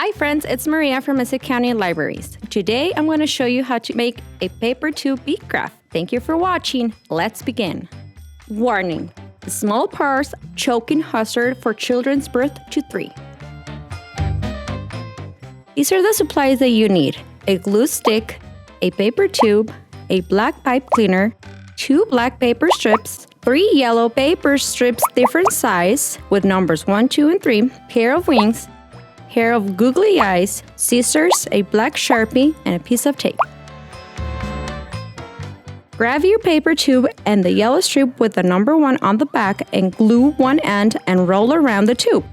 Hi friends, it's Maria from Mesa County Libraries. Today I'm going to show you how to make a paper tube bead craft. Thank you for watching. Let's begin. Warning: small parts, choking hazard for children's birth to 3. These are the supplies that you need: a glue stick, a paper tube, a black pipe cleaner, 2 black paper strips, 3 yellow paper strips different size with numbers 1, 2, and 3, pair of wings, pair of googly eyes, scissors, a black Sharpie, and a piece of tape. Grab your paper tube and the yellow strip with the number 1 on the back and glue one end and roll around the tube.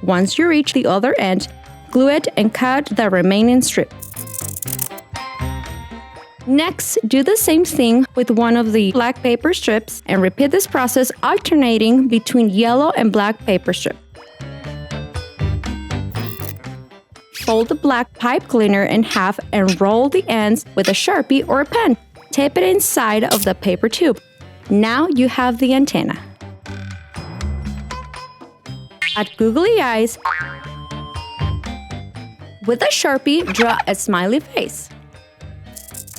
Once you reach the other end, glue it and cut the remaining strip. Next, do the same thing with one of the black paper strips and repeat this process alternating between yellow and black paper strip. Fold the black pipe cleaner in half and roll the ends with a Sharpie or a pen. Tape it inside of the paper tube. Now you have the antenna. Add googly eyes. With a Sharpie, draw a smiley face.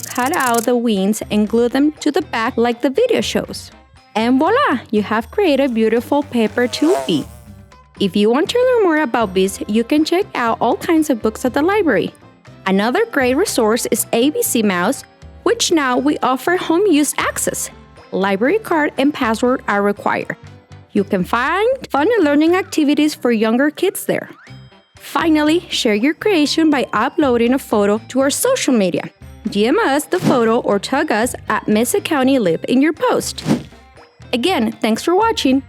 Cut out the wings and glue them to the back like the video shows. And voila! You have created a beautiful paper tube bead. If you want to learn more about beads, you can check out all kinds of books at the library. Another great resource is ABC Mouse, which now we offer home use access. Library card and password are required. You can find fun learning activities for younger kids there. Finally, share your creation by uploading a photo to our social media. DM us the photo or tag us at Mesa County Lib in your post. Again, thanks for watching.